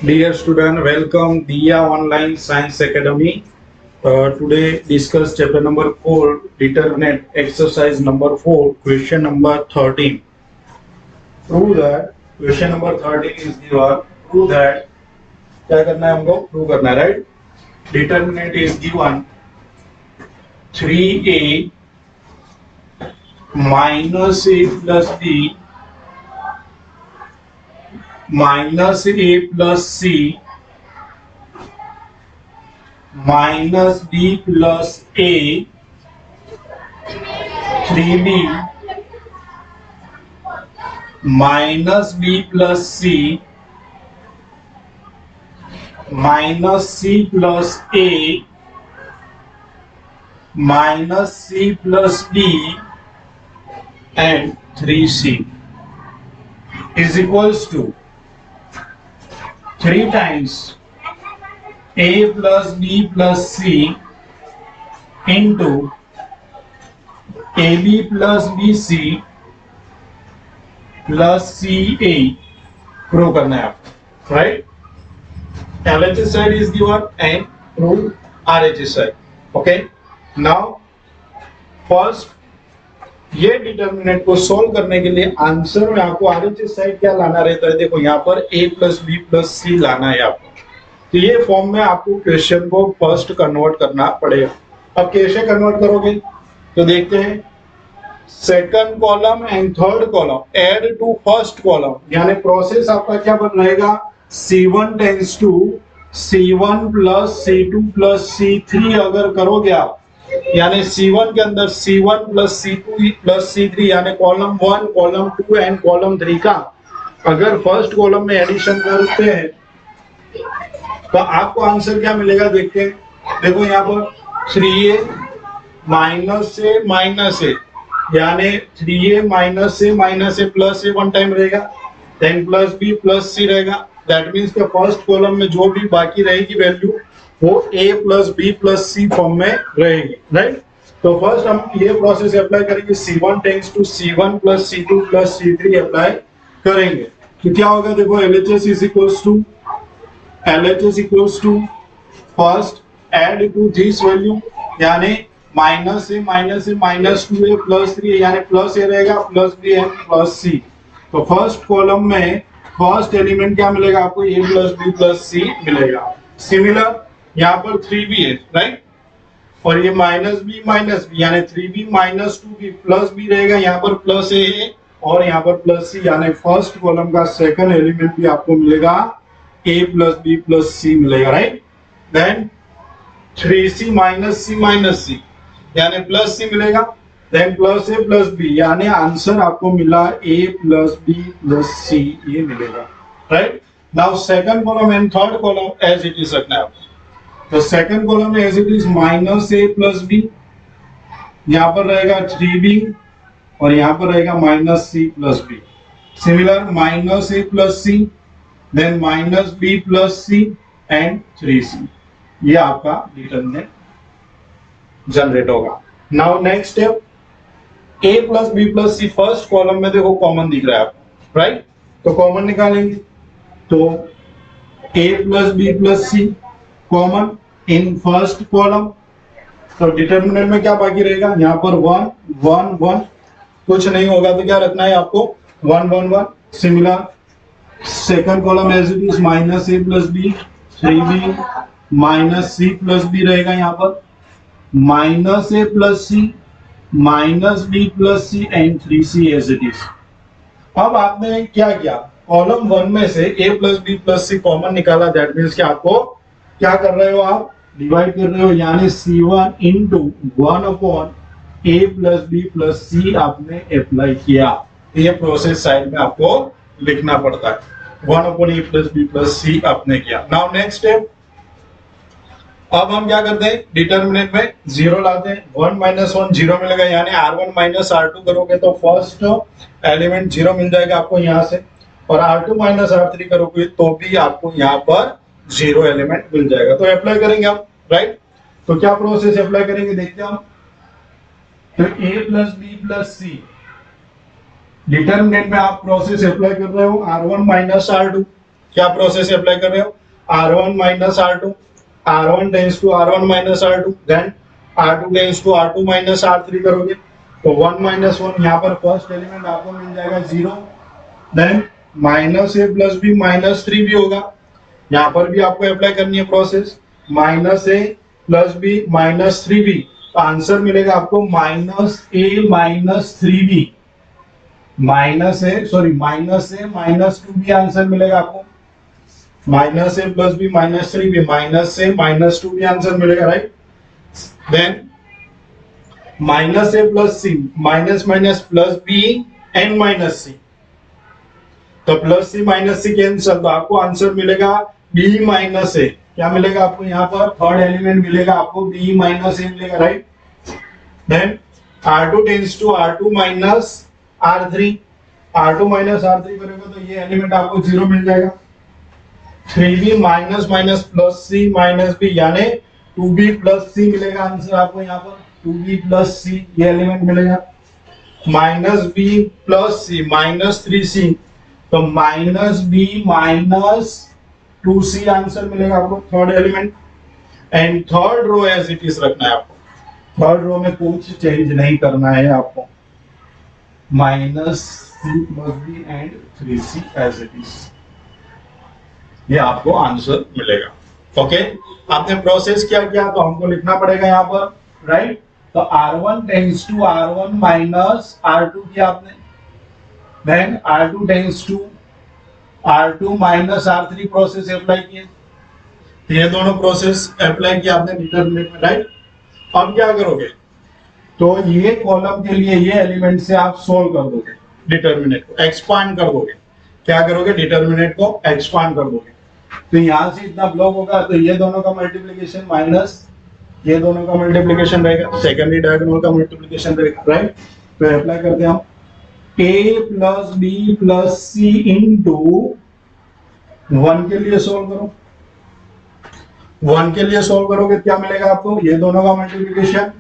Dear student, welcome Diya Online Science Academy. Today discuss chapter number 4, determinant exercise number 4, question number 13. Prove that question number 13 is given. Prove that क्या करना है हमको prove करना है right. Determinant is given 3a minus a plus b minus a plus c minus b plus a 3b minus b plus c minus c plus a minus c plus b and 3c is equals to 3 times a plus b plus c into ab plus bc plus ca prove करना है आपको right. LHS side is given and prove RHS side. Okay. Now first ये determinant को solve करने के लिए answer में आपको RHS साइड क्या लाना रहता है. देखो यहाँ पर a प्लस बी प्लस सी लाना है आपको. तो ये फॉर्म में आपको क्वेश्चन को फर्स्ट कन्वर्ट करना पड़ेगा. अब कैसे कन्वर्ट करोगे तो देखते हैं. Second column and third column add to first column यानी प्रोसेस आपका क्या बन रहेगा. C1 tends to C1 plus C2 plus C3 अगर करोगे आप यानी C1 के अंदर C1 plus C2 plus C3 यानी कॉलम 1 कॉलम 2 एंड कॉलम 3 का अगर फर्स्ट कॉलम में एडिशन करते हैं तो आपको आंसर क्या मिलेगा देखते हैं. देखो यहाँ पर 3a माइनस ए यानी 3a minus A plus A one time रहेगा. Then plus B plus C रहेगा. दैट मीन्स के फर्स्ट कॉलम में जो भी बाकी रहेगी वैल्यू वो a plus B plus C form में रहेगी राइट. तो फर्स्ट हम ये प्रोसेस अप्लाई करेंगे. C1 tends to C1 plus C2 plus C3 apply करेंगे तो क्या होगा. देखो LHS equals to first add to this value यानी minus A minus 2a plus 3 यानी प्लस ए रहेगा plus B and plus C. तो फर्स्ट कॉलम में फर्स्ट एलिमेंट क्या मिलेगा आपको a plus B plus C मिलेगा. सिमिलर यहाँ पर 3b है राइट और ये माइनस बी यानी 3b minus 2b plus B रहेगा. यहाँ पर प्लस ए है और यहाँ पर प्लस सी यानी फर्स्ट कॉलम का सेकंड एलिमेंट भी आपको मिलेगा a plus B plus C मिलेगा राइट. देन 3c माइनस सी यानी प्लस सी मिलेगा. Then plus A plus B यानी आंसर आपको मिला a plus B plus C ये मिलेगा right. Now second column and third column as it is रखना है. तो सेकंड कॉलम में as it is minus A plus B यहाँ पर रहेगा 3b और यहाँ पर रहेगा minus C plus B. Similar minus A plus C then minus B plus C and 3c ये आपका डिटरमिनेंट जनरेट होगा. Now next step a plus B plus C first column में देखो कॉमन दिख रहा है आपको राइट. तो कॉमन निकालेंगे तो a plus B plus C common in first column. तो डिटरमिनेंट में क्या बाकी रहेगा यहाँ पर 1 1 1 कुछ नहीं होगा तो क्या रखना है आपको 1 1 1. Similar second column as it is minus A plus B 3b minus C plus B रहेगा. यहाँ पर minus A plus C minus B plus C and 3c as it is. अब आपने क्या किया कॉलम 1 में से a plus B plus C common निकाला. दैट मीन्स कि आपको क्या कर रहे हो आप डिवाइड कर रहे हो यानी C1 into 1 upon a plus B plus C आपने अप्लाई किया. ये प्रोसेस साइड में आपको लिखना पड़ता है 1 upon a plus B plus C आपने किया. नाउ नेक्स्ट स्टेप अब हम क्या करते हैं डिटरमिनेंट में जीरो लाते हैं. 1 माइनस 1 जीरो मिलेगा यानी R1 माइनस R2 करोगे तो फर्स्ट एलिमेंट जीरो मिल जाएगा आपको यहाँ से और R2 माइनस R3 करोगे तो भी आपको यहाँ पर जीरो एलिमेंट मिल जाएगा. तो अप्लाई करेंगे आप राइट. तो क्या प्रोसेस अप्लाई करेंगे देखते हैं हम. तो a plus B plus C determinant में आप प्रोसेस अप्लाई कर रहे हो R1 माइनस R2 क्या प्रोसेस अप्लाई कर रहे हो, R1 minus R2, R1 tends to R1 minus R2, then R2 tends to R2 minus R3 करोगे तो 1 माइनस 1, यहाँ पर फर्स्ट एलिमेंट आपको मिल जाएगा 0, then minus A plus B minus 3 भी होगा, यहाँ पर भी आपको अप्लाई करनी है process, minus A plus B minus 3 B, तो आंसर मिलेगा आपको minus A minus 3 B, minus A minus 2 B answer मिलेगा आपको, minus A plus B minus 3 B, minus A minus 2 B answer मिलेगा, right. Then minus A plus C, minus minus plus B and minus C, तो plus C minus C cancel, तो आपको answer मिलेगा B minus ए, क्या मिलेगा आपको यहाँ पर थर्ड एलिमेंट मिलेगा आपको बी माइनस ए मिलेगा, right. Then R2 tends to R2 minus R3, R2 minus R3 करेगा तो ये एलिमेंट आपको 0 मिल जाएगा, 3b minus minus plus C minus B यानी 2b प्लस सी मिलेगा आंसर आपको यहाँ पर, 2b प्लस सी ये एलिमेंट मिलेगा, minus B plus C minus 3c, तो minus B minus 2c answer मिलेगा आपको third element, and third row as it is रखना है आपको, थर्ड रो में कुछ चेंज नहीं करना है आपको, minus C plus B and 3c as it is, ये आपको आंसर मिलेगा। ओके, आपने प्रोसेस क्या किया तो हमको लिखना पड़ेगा यहाँ पर, राइट। तो R1 tends to R1 minus R2 किया आपने, then R2 tends to R2 minus R3 process apply किए, ये दोनों प्रोसेस अप्लाई किया आपने डिटरमिनेंट में, राइट। अब क्या करोगे, तो ये कॉलम के लिए ये एलिमेंट से आप सोल्व कर दोगे, डिटरमिनेंट को एक्सपांड कर दोगे, क्या करोगे डिटरमिनेंट को एक्सपांड कर दोगे, तो यहां से इतना ब्लॉक होगा तो ये दोनों का मल्टीप्लिकेशन माइनस ये दोनों का मल्टीप्लिकेशन रहेगा, सेकेंडरी डायगोनल का मल्टीप्लिकेशन रहेगा, राइट। तो अप्लाई करते हैं हम, a plus B plus C into 1 के लिए सोल्व करो, 1 के लिए सोल्व करोगे क्या मिलेगा आपको, ये दोनों का multiplication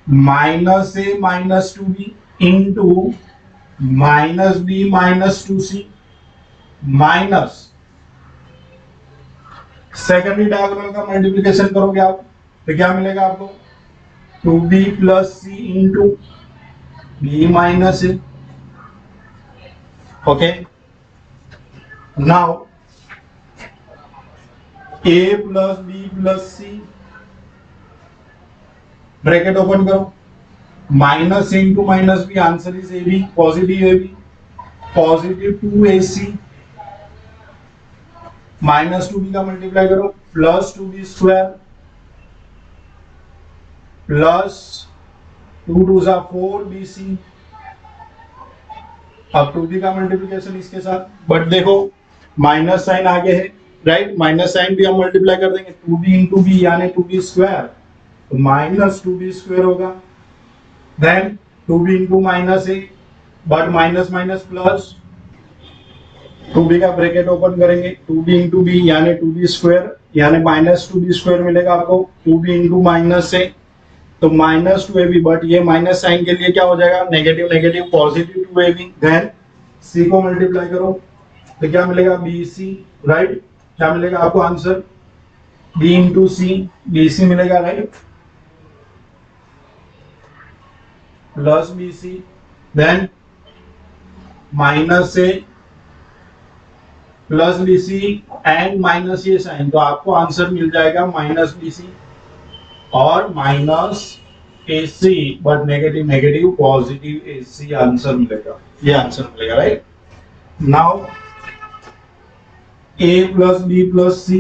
minus A minus 2b into minus B minus 2c minus secondary diagonal का मल्टीप्लिकेशन करोगे आप तो क्या मिलेगा आपको, 2b plus C into B minus A. Okay, now a plus B plus C, bracket open करो, minus into minus B answer is A B, positive A B, positive 2ac minus 2b का multiply करो, plus 2b square plus 2 2 जा 4bc, अब 2b का multiplication इसके साथ, but देखो minus sign आगे है, राइट, माइनस साइन भी हम मल्टीप्लाई कर देंगे, 2b इंटू बी यानी 2b स्क्वायर, तो माइनस 2b स्क्वायर होगा, then 2b into minus A, but minus minus plus, 2b का ब्रैकेट ओपन करेंगे, 2b इंटू बी यानी 2b स्क्वायर यानी माइनस 2b स्क्वायर मिलेगा आपको, 2b इंटू माइनस ए तो माइनस 2ab, बट ये माइनस साइन के लिए क्या हो जाएगा negative negative, positive 2ab, then c को मल्टीप्लाई करो तो क्या मिलेगा bc, राइट, क्या मिलेगा आपको answer b into C, bc मिलेगा, right, plus bc, then minus A plus bc and minus ये साइन, तो आपको आंसर मिल जाएगा माइनस bc और minus ac, but negative negative positive ac answer मिलेगा, ये आंसर मिलेगा, right. Now a plus B plus C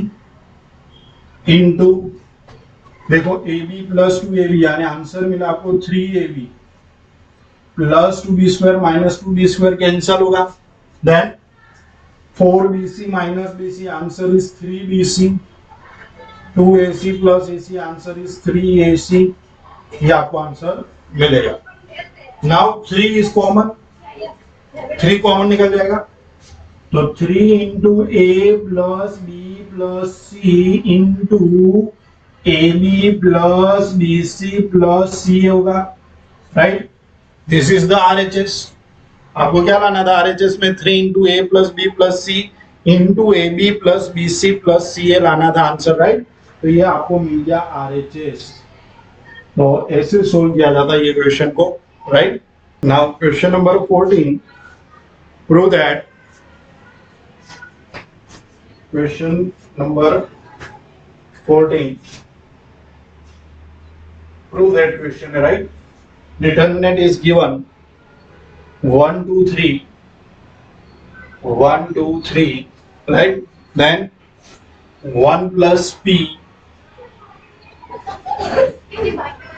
into देखो ab प्लस 2ab यानी आंसर मिला आपको 3ab plus 2b square minus 2b square cancel होगा, then 4bc minus bc answer is 3bc, 2ac plus ac answer is 3ac, ये आपको answer मिलेगा। Now 3 is common, 3 common निकल जाएगा, तो 3 into A plus B plus C into A B plus B C plus C होगा, right, this is the RHS, आपको क्या लाना था आरएचएस में 3 into A plus B plus C into A B plus B C plus C A लाना था answer, right. तो ये आपको मिल गया आरएचएस। तो ऐसे सोल्व किया जाता है ये क्वेश्चन को, right. Now question number 14, prove that, question number 14, prove that question, right? Determinant is given 1 2 3 1 2 3, right? Then 1 plus p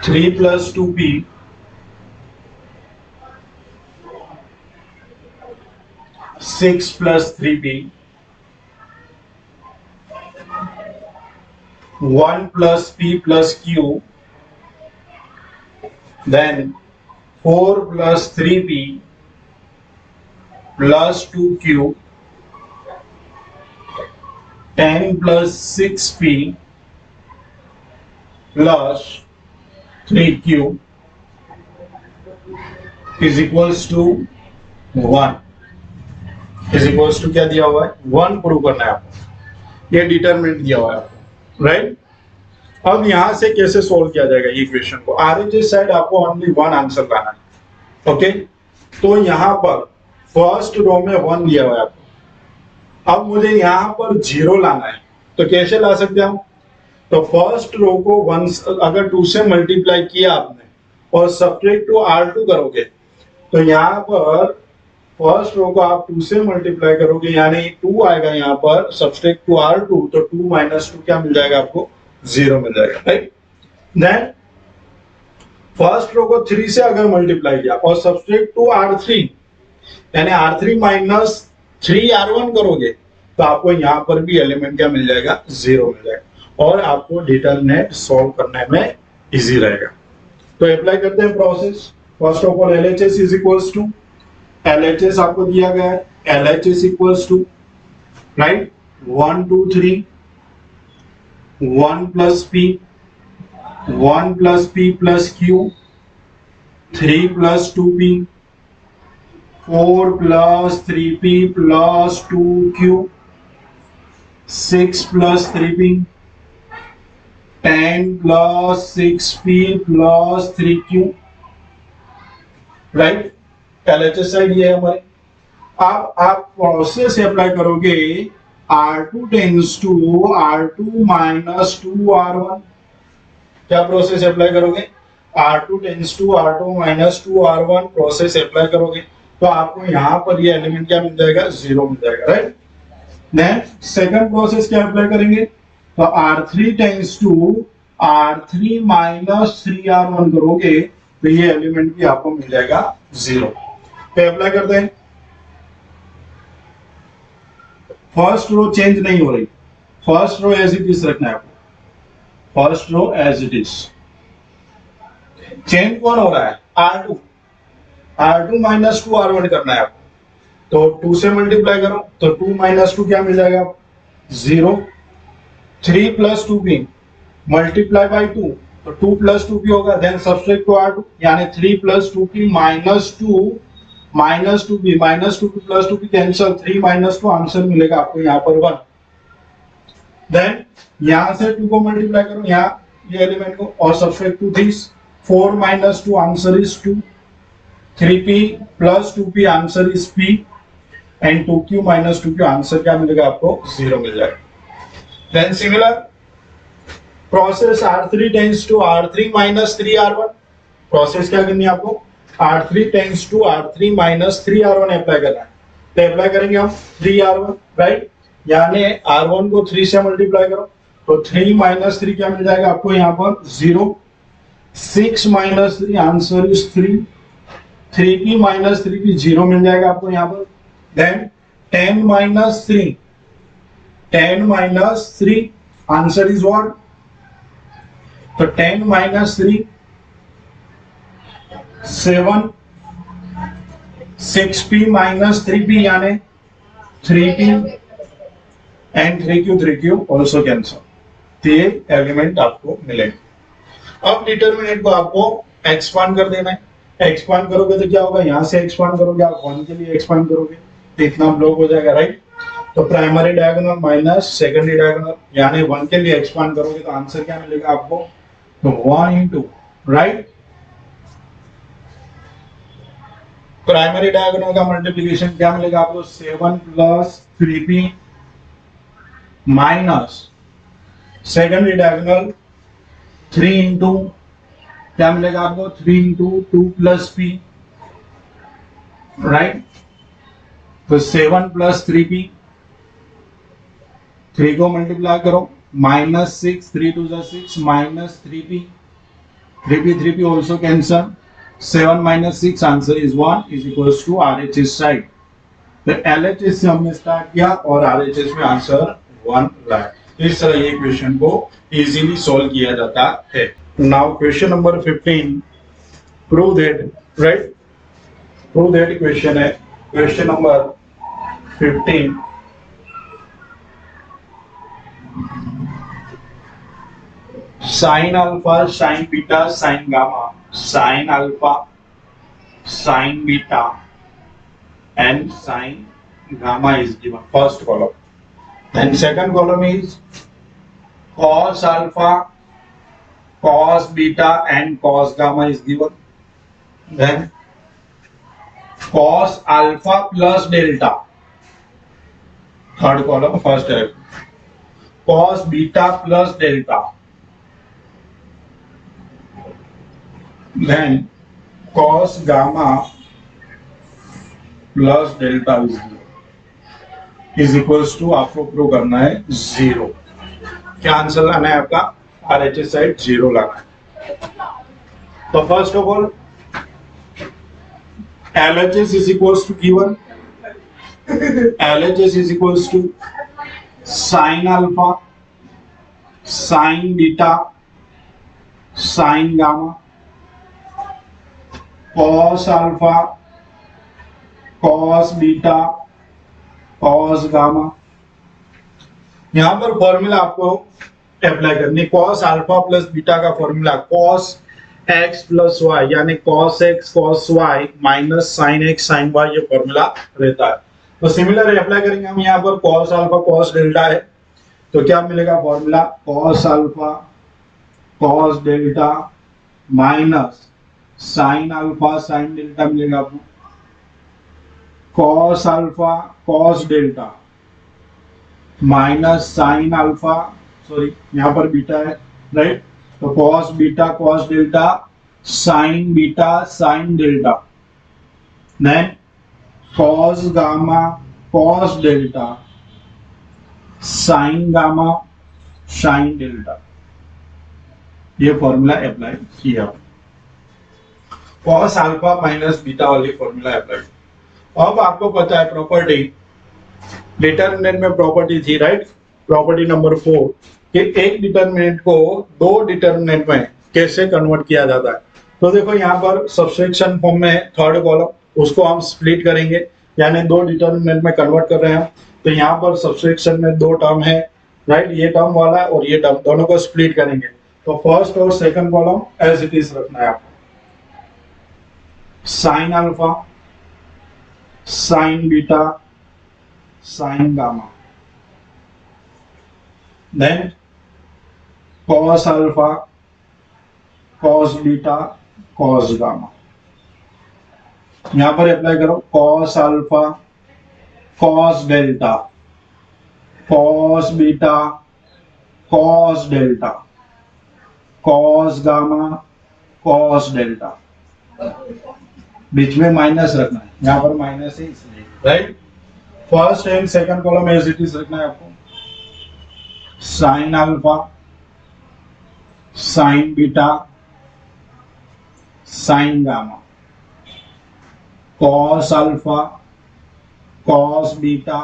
3 plus 2p 6 plus 3p 1 plus p plus q, then 4 plus 3p plus 2q 10 plus 6p plus 3q is equals to 1, is equals to क्या दिया हुआ है 1 prove करना है आपको, ये determinant दिया हुआ है आपको, राइट। अब यहां से कैसे सोल्व किया जाएगा ये इक्वेशन को, आरएचएस साइड आपको ओनली 1 आंसर लाना है, ओके। तो यहां पर फर्स्ट रो में 1 दिया हुआ है आपको, अब मुझे यहां पर 0 लाना है, तो कैसे ला सकते हैं हम, तो फर्स्ट रो को 1 अगर 2 से मल्टीप्लाई किया आपने और सब्ट्रैक्ट टू R2 करोगे, तो यहां पर फर्स्ट रो को आप 2 से मल्टीप्लाई करोगे यानी 2 आएगा यहाँ पर सब्ट्रैक्ट टू R2, तो 2 माइनस 2 क्या मिल जाएगा आपको 0 मिल जाएगा, राइट। देन फर्स्ट रो को 3 से अगर मल्टीप्लाई किया और सब्ट्रैक्ट टू R3 यानी R3 माइनस 3R1 करोगे, तो आपको यहां पर भी एलिमेंट क्या मिल जाएगा 0 मिल जाएगा और आपको डिटरमिनेंट सॉल्व करने में इजी रहेगा। तो अप्लाई करते हैं process. First of all LHS is equals to, LHS आपको दिया गया है, LHS equals to, right, 1 2 3 1 plus p 1 plus p plus q 3 plus 2p 4 plus 3p plus 2q 6 plus 3p 10 plus 6p plus 3q, right. LHS side ये है हमारे। आप process apply करोगे R2 tends to R2 minus 2R1, क्या process apply करोगे R2 tends to R2 minus 2R1 process apply करोगे, तो आपको यहां पर ये एलिमेंट क्या मिल जाएगा 0 मिल जाएगा, राइट। देन सेकंड प्रोसेस क्या अप्लाई करेंगे, तो R3 tends to R3 minus 3R1 करोगे, तो ये एलिमेंट भी आपको मिल जाएगा 0। तो अप्लाई करते हैं। फर्स्ट रो चेंज नहीं हो रही, first row as it is रखना है आपको, first row as it is. Change कौन हो रहा है R2, R2 माइनस 2R1 करना है आपको, तो 2 से मल्टीप्लाई करो तो 2 माइनस 2 क्या मिल जाएगा 0, 3 प्लस 2p मल्टीप्लाई बाई 2 तो 2 प्लस 2p होगा, देन सब्ट्रैक्ट टू R2 यानी 3 plus 2p minus 2 minus 2p minus 2p plus 2p cancel, 3 minus 2 answer मिलेगा आपको यहाँ पर 1। देन यहां से 2 को मल्टीप्लाई करो यहाँ ये एलिमेंट को और subtract to this, 4 minus 2 answer is 2, 3p plus 2p answer is p and 2q minus 2q answer क्या मिलेगा आपको 0 मिल जाएगा। Then similar process R3 tends to R3 minus 3R1, process क्या करनी है आपको R3 tends to R3 minus 3R1 apply करना है, तो अप्लाई करेंगे हम 3R1, राइट, यानी R1 को 3 से मल्टीप्लाई करो तो 3 माइनस 3 क्या मिल जाएगा आपको यहाँ पर 0, 6 minus 3 answer is 3, 3p minus 3p 0 मिल जाएगा आपको यहाँ पर। Then 10 minus 3 10 minus 3 answer is what, तो 10 माइनस 3 7, 6p माइनस 3p यानी 3p and 3q also cancel, तो ये एलिमेंट आपको मिलेगा। अब डिटरमिनेंट को आपको एक्सपांड कर देना है, एक्सपांड करोगे तो क्या होगा, यहाँ से एक्सपांड करोगे आप 1 के लिए एक्सपांड करोगे तो इतना ब्लॉक हो जाएगा, राइट। तो primary diagonal minus secondary diagonal, यानी 1 के लिए एक्सपांड करोगे तो आंसर क्या मिलेगा आपको, तो 1 इंटू, राइट। प्राइमरी डायगोनल का मल्टीप्लीकेशन क्या मिलेगा आपको, 7 plus 3p minus secondary diagonal 3 into क्या मिलेगा आपको, 3 इंटू 2 प्लस p, राइट। तो 7 प्लस 3p, 3 को मल्टीप्लाई करो, minus 6, 3 two 6 minus 3p, 3p also cancel, 7 minus 6 answer is 1 is equals to RHS side. तो LHS से हमने स्टार्ट किया और RHS में आंसर 1 लाया। इस तरह ये क्वेश्चन को इजीली सॉल्व किया जाता है। Now question number 15, prove that, right, prove that question है question number 15। Sine alpha sine beta sine gamma, sine alpha sine beta and sin gamma is given, first column. Then second column is cos alpha, cos beta and cos gamma is given. Then cos alpha plus delta, third column, first है cos beta plus delta. Then cos gamma plus delta is equals to, आपको prove करना है 0। क्या answer लाना है आपका, RHS side 0 लाना है। तो first of all LHS is equals to given, LHS is equals to sine alpha sine beta sine gamma, cos alpha cos beta cos gamma. यहां पर फॉर्मूला आपको अप्लाई करनी, कॉस अल्फा प्लस बीटा का formula cos X plus Y, यानी cos X cos Y minus sine X sine Y, ये formula रहता है। तो सिमिलर अप्लाई करेंगे हम यहाँ पर, कॉस अल्फा कॉस डेल्टा है तो क्या मिलेगा formula, cos alpha cos delta minus sine alpha sine delta मिलेगा आपको, cos alpha cos delta minus sine alpha, sorry यहां पर बीटा है, राइट। तो cos beta cos delta sine beta sine delta, then cos gamma cos delta sine gamma sine delta, ये formula apply किया। Cos alpha minus beta वाली formula apply. अब आपको पता है प्रॉपर्टी, डिटरमिनेंट में प्रॉपर्टी थी, राइट, प्रॉपर्टी नंबर 4 कि एक डिटरमिनेंट को दो डिटरमिनेंट में कैसे कन्वर्ट किया जाता है। तो देखो यहाँ पर सब्सट्रैक्शन फॉर्म में थर्ड कॉलम, उसको हम स्प्लिट करेंगे, यानी दो डिटरमिनेंट में कन्वर्ट कर रहे हैं। तो यहाँ पर सब्सट्रैक्शन में दो टर्म है, राइट, ये टर्म वाला और ये टर्म, दोनों को स्प्लिट करेंगे। तो फर्स्ट और second column as it is रखना है आपको, sine alpha sine beta sine gamma, then cos alpha cos beta cos gamma. यहां पर अप्लाई करो, cos alpha cos delta cos beta cos delta cos gamma cos delta, बीच में minus रखना है, यहां पर माइनस है इसलिए, right. First and second column as it is रखना है आपको, sine alpha sine beta sine gamma, cos alpha cos beta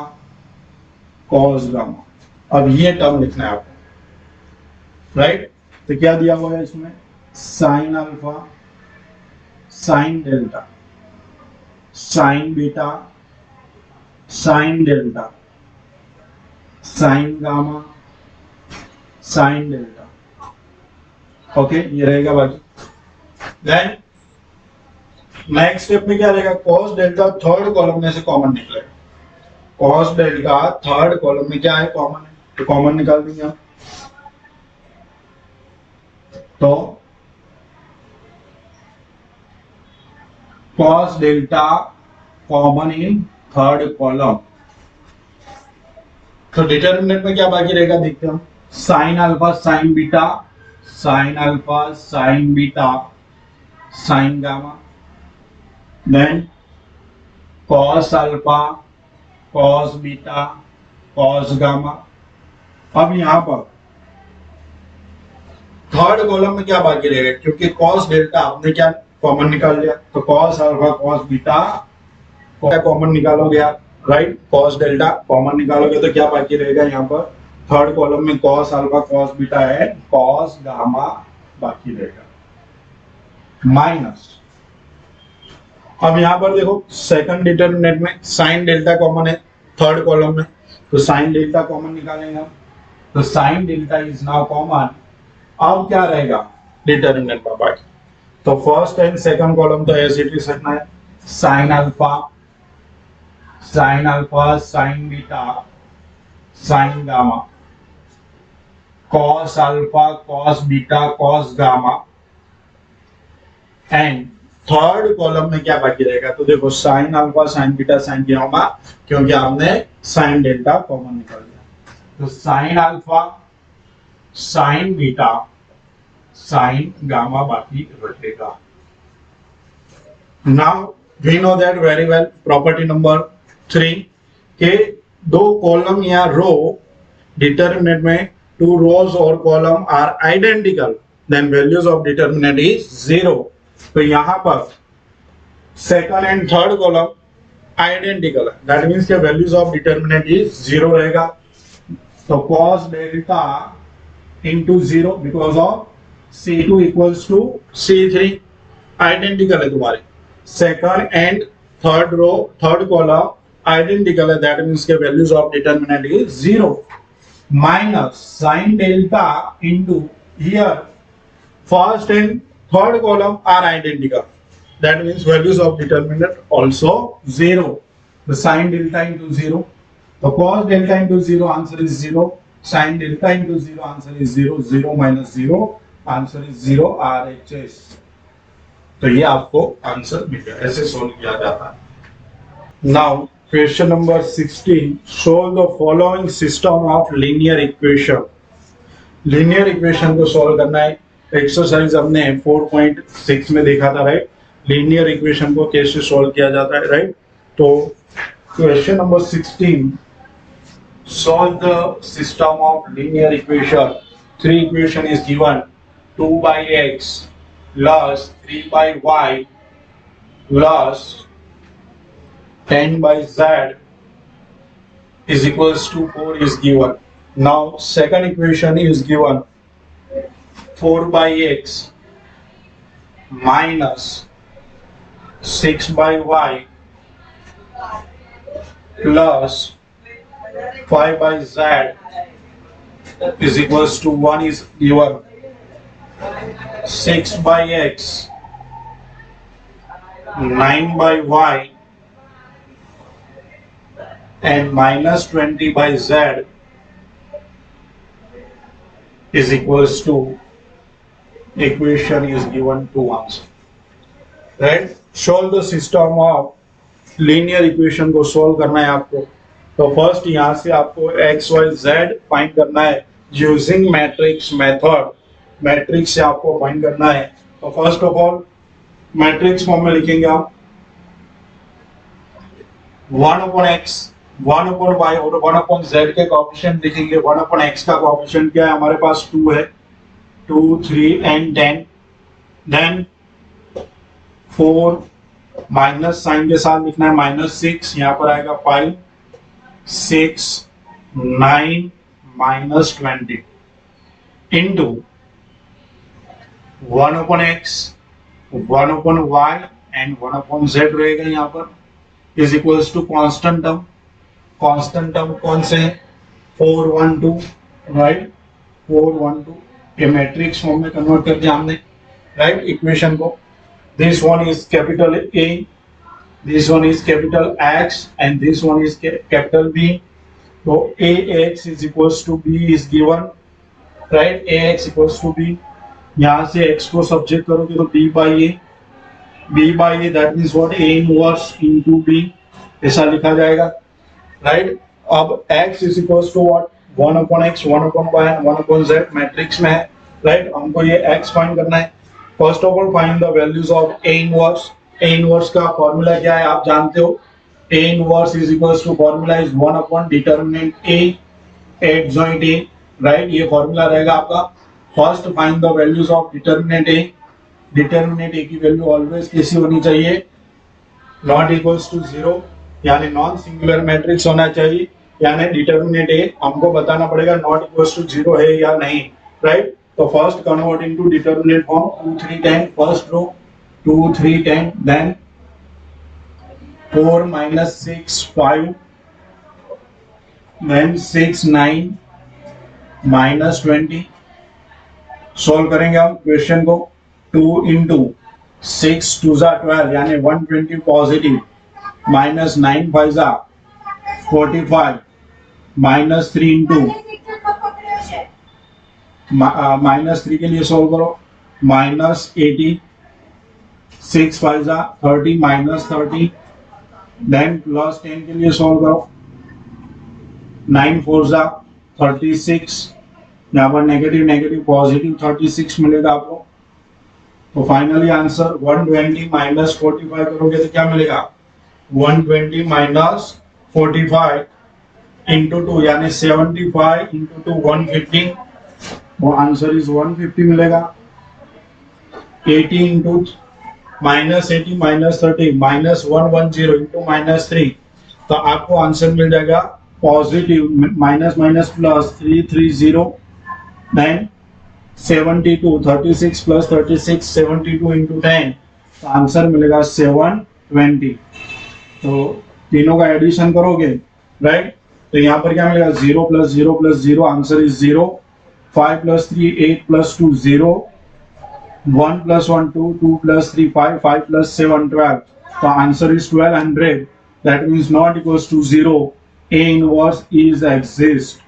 cos gamma. अब ये टर्म लिखना है आपको, राइट। तो क्या दिया हुआ है इसमें, sign alpha sine delta sine beta sine delta sine gamma sine delta, okay, ये रहेगा बाकी। देन नेक्स्ट स्टेप में क्या रहेगा, कॉस डेल्टा थर्ड कॉलम में से कॉमन निकलेगा। कॉस डेल्टा थर्ड कॉलम में क्या है, कॉमन है, तो कॉमन निकाल देंगे हम। तो cos delta common in third column, तो डिटर्मिनेंट में क्या बाकी रहेगा देखते हैं हम। Sine alpha sine beta, sine alpha sine beta sine gamma, then cos alpha cos beta cos gamma. अब यहां पर थर्ड कॉलम में क्या बाकी रहेगा, क्योंकि कॉस डेल्टा आपने क्या कॉमन निकाल लिया, तो cos alpha cos beta common निकालोगे आप, राइट, कॉस डेल्टा कॉमन निकालोगे तो क्या बाकी रहेगा यहाँ पर, थर्ड कॉलम में कॉस अल्फा कॉस बीटा है, कॉस गामा बाकी रहेगा, माइनस। अब यहाँ पर देखो सेकंड डिटर्मिनेंट में साइन डेल्टा कॉमन है थर्ड कॉलम में, तो साइन डेल्टा कॉमन निकालेंगे हम, तो sine delta is now common. अब क्या रहेगा डिटर्मिनेंट में बाकी, तो फर्स्ट एंड सेकंड कॉलम तो एज इट इज रखना है, sign alpha sine beta sine gamma, cos alpha cos beta cos gamma, and third column में क्या बाकी रहेगा, तो देखो sine alpha sine beta sine gamma, क्योंकि हमने साइन डेल्टा कॉमन निकाल दिया, तो sine alpha sine beta sine gamma बाकी रहेगा। Now we know that very well, property number 3 के दो कॉलम या रो डिटर्मिनेंट में टू रोज और column are identical, then values of determinant is 0। तो यहां पर second and third column identical है, दैट मींस के वैल्यूज ऑफ डिटर्मिनेंट इज 0 रहेगा, तो cos delta into 0 because of C2 equals to C3 identical है तुम्हारे, second and third row third column identical है, दैट मींस के values of determinant is 0, minus sine delta into here first and third column are identical, that means values of determinant also 0, the sin delta into 0, the cos delta into 0 answer is 0, sin delta into 0 answer is 0, 0 minus 0 answer is 0 RHS। तो ये आपको answer मिल गया, ऐसे solve किया जाता है। Now question number 16, solve the following system of linear equation. Linear equation को solve करना है, एक्सरसाइज हमने 4.6 में देखा था, राइट, लीनियर इक्वेशन को कैसे सॉल्व किया जाता है, राइट। तो question number 16, solve the system of linear equation. 3 equation is given, 2/x plus 3/y plus 10/z is equals to 4 is given. Now second equation is given, 4/x minus 6/y plus 5/z is equals to 1 is given. 6/x 9/y and minus 20/z is equals to, equation is given to answer, right। solve the system of linear equation को solve करना है आपको, तो first यहाँ से आपको x y z find करना है यूजिंग मैट्रिक्स मेथड, मैट्रिक्स से आपको फाइंड करना है। तो first of all matrix form में लिखेंगे आप 1/x 1/y और 1/z के कोएफिशिएंट लिखेंगे। 1/x का कोएफिशिएंट क्या है, हमारे पास 2 है, 2 3 and 10, देन 4 माइनस साइन के साथ लिखना है, -6 यहाँ पर आएगा 5 6 9 -20 into 1/x 1/y and 1/z रहेगा यहाँ पर, is equals to constant term. Constant term कौन से हैं, 4 1 2, राइट, 4 1 2 ये मैट्रिक्स फॉर्म में कन्वर्ट कर दिया हमने, राइट, इक्वेशन को। This one is capital A, this one is capital X, and this one is capital B. So AX is equals to B is given, right? AX equals to B. यहाँ से x को subject करोगे तो b by a that means what a inverse into b ऐसा लिखा जाएगा, right? अब x is equals to what 1 upon x 1 upon y and 1 upon z matrix में है, राइट? हमको ये x फाइंड करना है. First of all find the values of a inverse. a inverse का फॉर्मूला क्या है आप जानते हो. a inverse is equals to formula is 1 upon determinant a adjoint a, right? ये फॉर्मूला रहेगा आपका. First find the values of determinant a. Determinant a की वैल्यू ऑलवेज कैसी होनी चाहिए, नॉट इक्वल्स टू 0, यानी नॉन सिंगुलर मैट्रिक्स होना चाहिए. यानी डिटरमिनेंट a हमको बताना पड़ेगा नॉट इक्वल्स टू 0 है या नहीं, राइट? तो first convert into determinant form 2 3 10 first row 2 3 10 देन 4 minus 6 5 then 6 9 minus 20. सॉल्व करेंगे हम क्वेश्चन को. 2 into 6 2 जा 12 यानी 120 पॉजिटिव माइनस 9 5 जा 45 माइनस 3 इंटू माइनस 3 के लिए सॉल्व करो माइनस 80 6 5 जा 30 माइनस 30 देन प्लस 10 के लिए सॉल्व करो 9 4 जा 36 यहाँ पर नेगेटिव नेगेटिव पॉजिटिव 36 मिलेगा आपको. तो फाइनली आंसर 120 माइनस 45 करोगे तो क्या मिलेगा 120 माइनस 45 इंटू 2 यानी 75 इंटू 2 150. वो आंसर इज 150 मिलेगा. 80 into minus 80 minus 30 minus 110 into minus 3 तो आपको आंसर मिल जाएगा positive minus minus plus 330 then 72 36 plus 36 72 into 10 तो आंसर मिलेगा 720. तो तीनों का एडिशन करोगे, राइट? तो यहाँ पर क्या मिलेगा 0 plus 0 plus 0 answer is 0. 5 plus 3 8 plus 2 0 1 plus 1 2 2 plus 3 5 5 plus 7 12 तो answer is 1200. That means not equals to 0. A inverse is exist.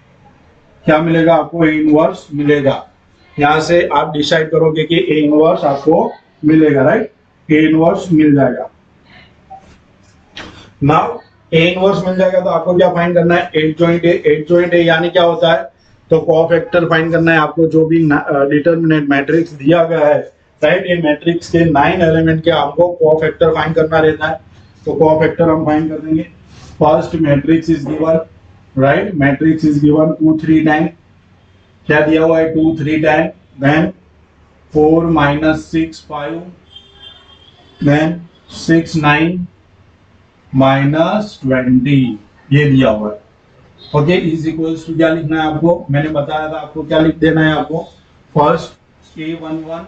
क्या मिलेगा आपको ए इनवर्स मिलेगा. यहाँ से आप डिसाइड करोगे कि ए इनवर्स आपको मिलेगा, राइट? ए इनवर्स मिल जाएगा. नाउ ए इनवर्स मिल जाएगा तो आपको क्या फाइंड करना है एडजॉइंट ए. एडजॉइंट ए यानी क्या होता है तो कोफैक्टर फाइंड करना है आपको जो भी डिटरमिनेंट मैट्रिक्स दिया गया है, राइट? ये मैट्रिक्स के 9 एलिमेंट के आपको कोफैक्टर फाइंड करना रहता है. तो कोफैक्टर हम फाइंड कर देंगे. First matrix is given, right? Matrix is given 2 3 10 क्या दिया हुआ है 2 3 10 देन 4 minus 6 5 देन 6 9 minus 20 ये दिया हुआ है. ओके इज इक्वल्स टू क्या लिखना है आपको, मैंने बताया था आपको क्या लिख देना है आपको. फर्स्ट A11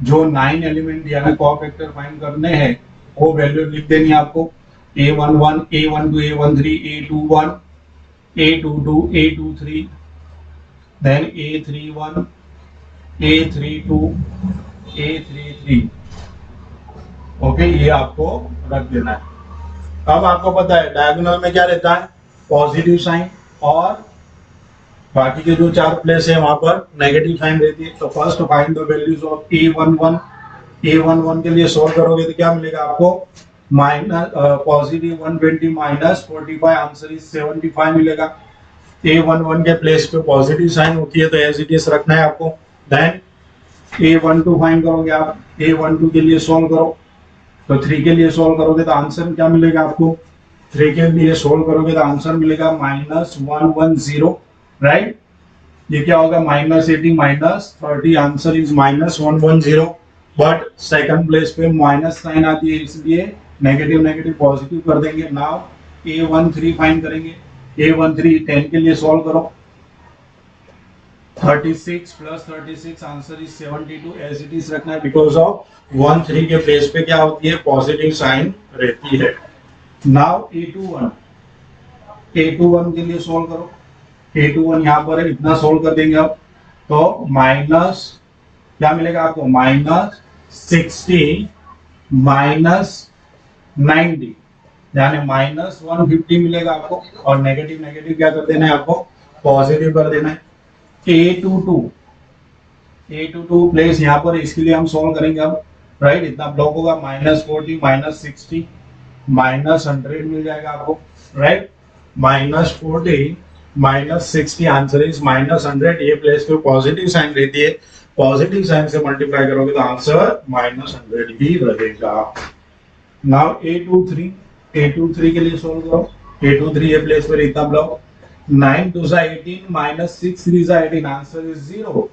जो 9 एलिमेंट दिया है कोफैक्टर फाइंड करने हैं वो वैल्यू लिख देनी है आपको. A11 A12 A13 A21 A22 A23 then A31 A32 A33. Okay ये आपको रख देना है. अब आपको पता है डायगोनल में क्या रहता है पॉजिटिव साइन और बाकी के जो 4 प्लेस है वहां पर नेगेटिव साइन रहती है. तो first find the values of A11. A11 के लिए सॉल्व करोगे तो क्या मिलेगा आपको minus positive 120 minus 45 answer is 75 मिलेगा. A11 के प्लेस पे पॉजिटिव साइन होती है तो एज इट इज रखना है आपको. देन A12 फाइंड करोगे आप. A12 के लिए सॉल्व करो तो 3 के लिए सॉल्व करोगे तो आंसर क्या मिलेगा आपको 3 के लिए सॉल्व करोगे तो आंसर मिलेगा माइनस 110, राइट? ये क्या होगा minus 80 minus 30 answer is minus 110. But second place पे माइनस साइन आती है इसलिए नेगेटिव नेगेटिव पॉजिटिव कर देंगे. नाउ A13 फाइंड करेंगे. A13 10 के लिए सॉल्व करो 36 plus 36 answer is 72 as it is रखना है बिकॉज ऑफ 13 के प्लेस पे क्या होती है पॉजिटिव साइन रहती है. नाउ A21 के लिए सॉल्व करो. A21 यहाँ पर है इतना सॉल्व कर देंगे अब तो माइनस क्या मिलेगा आपको माइनस 60 -90 यानी -150 मिलेगा आपको, और नेगेटिव नेगेटिव क्या कर देना है आपको, पॉजिटिव कर देना है। A22 प्लेस यहाँ पर, इसके लिए हम सॉल्व करेंगे अब, राइट। इतना ब्लॉक होगा, -40 -60 -100 मिल जाएगा आपको, राइट। -40 -60 answer is -100। ये प्लेस पे पॉजिटिव साइन रहती है, पॉजिटिव साइन से मल्टीप्लाई करोगे तो आंसर -100 ही रहेगा। नाउ A23 के लिए सोल्व करो। A23 ये प्लेस पे इतना block, 9 2 18 -6 3 18, answer is 0,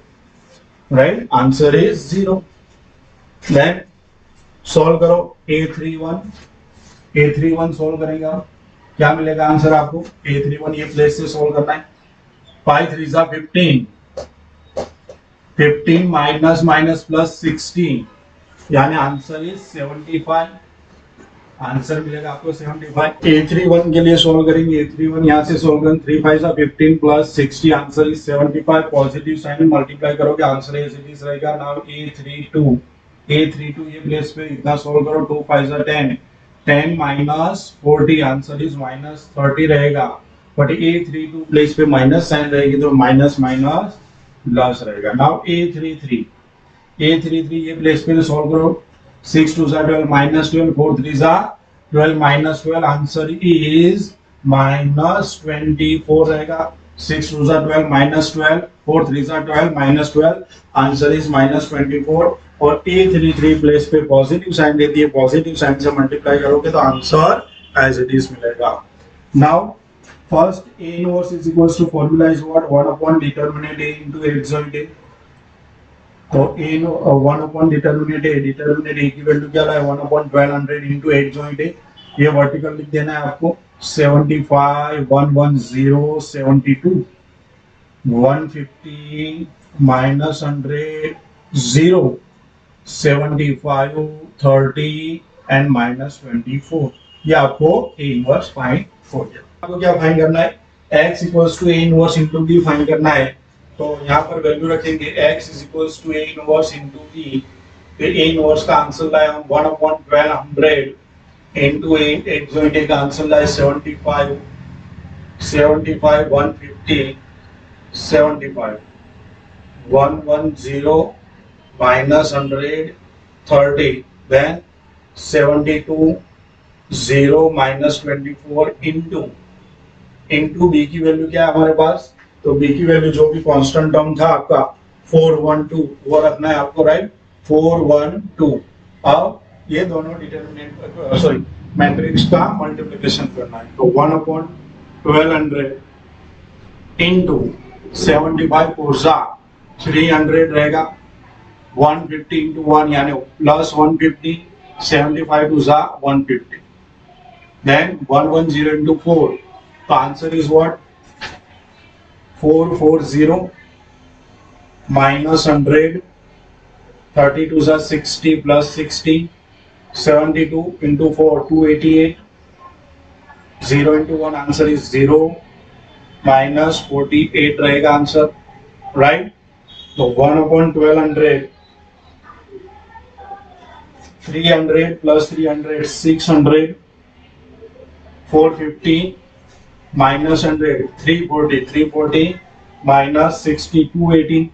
right, answer is 0। Then solve करो A31 सॉल्व करेंगे आप, क्या मिलेगा आंसर आपको, A31 ये प्लेस से सॉल्व करना है। 5 3 15, 15 माइनस माइनस प्लस 16, यानी आंसर इज 75, आंसर मिलेगा आपको 75। A31 के लिए सोल्व करेंगे, A31 यहाँ से सोल्व करेंगे, 3 5 15 plus 60, answer is 75। Positive sign में मल्टीप्लाई करोगे आंसर एज इट इज रहेगा। नाउ A32 ये प्लेस पे इतना सोल्व करो, 2 5 10, 10 माइनस 40, आंसर इज -30 रहेगा। बट A32 प्लेस पे माइनस साइन रहेगी तो माइनस माइनस प्लस रहेगा। नाउ A33 ये प्लेस पे सॉल्व करो, 6 2 12 -12, 4 3 12 -12, आंसर इज -24 रहेगा। 6 2 12 -12, 4 3 12 -12, आंसर इज -24। और A33 प्लेस पे पॉजिटिव साइन देती है, पॉजिटिव साइन से मल्टीप्लाई करोगे तो आंसर एज इट इज मिलेगा। Now first A inverse is equals to formula is what, 1 upon determinant A into adjoint A। तो A 1 अपॉन डिटरमिनेंट A की value क्या है, 1 अपॉन 1200 इनटू एक्सोइंट A। ये vertical लिख देना है आपको, 75 110 72, 150 -100 0, 75 30 एंड -24। ये आपको A इनवर्स फाइंड हो गया। आपको क्या फाइंड करना है, x equals to A inverse into B find करना है। तो यहाँ पर वैल्यू रखेंगे x is equals to A inverse into B। फिर A इनवर्स का आंसर लाए हम 1 अपॉन 1200 इनटू एक्सोइंट A का आंसर लाए 75 150 75 110 -100 30, then 72 0 -24 इनटू B की वैल्यू क्या है हमारे पास, तो B की वैल्यू जो भी कांस्टेंट टर्म था आपका 412 वो रखना है आपको, राइट, 412। अब ये दोनों डिटरमिनेंट सॉरी मैट्रिक्स का मल्टीप्लिकेशन करना है। तो 1 अपॉन 1200 इनटू 75 4 300 रहेगा, 150 इंटू 1 यानी प्लस 150, 75 टू 150, देन 110 इंटू 4, तो answer is what 440 minus 100, 30 two 60 plus 60, 72 into 4 288, 0 into 1 answer is 0 minus 48 रहेगा आंसर, राइट। तो 1 upon 1200 300 plus 300 600, 450 minus 100 340 minus 60 280,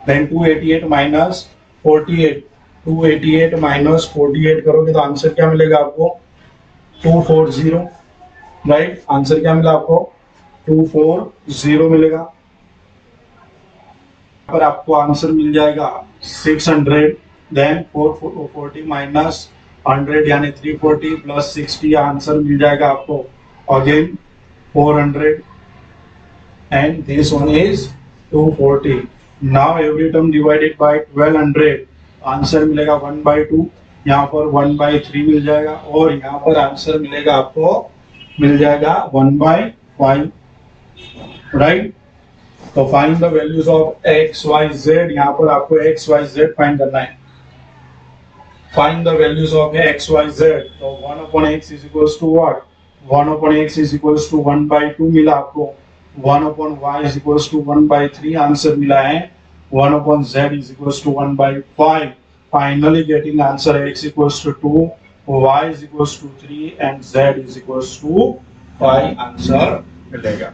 then 288 minus 48, 288 minus 48 करोगे तो आंसर क्या मिलेगा आपको 240, राइट। आंसर क्या मिला आपको 240 मिलेगा। पर आपको आंसर मिल जाएगा 600, देन 440 माइनस 100 यानी 340 प्लस 60, आंसर मिल जाएगा आपको again 400 and this one is 240। Now every term divided by 1200, answer मिलेगा 1/2, यहाँ पर 1/3 मिल जाएगा, और यहाँ पर आंसर मिलेगा आपको मिल जाएगा 1/5, राइट। तो find the values of x y z, यहाँ पर आपको x y z फाइंड करना है। Find the values of x y z, तो 1 upon x is equals to what, 1 upon x is equals to 1/2 मिला आपको, 1 upon y is equals to 1/3 answer मिला है, 1 upon z is equals to 1/5, finally getting answer x equals to 2, y is equals to 3 and z is equals to 5 answer मिलेगा।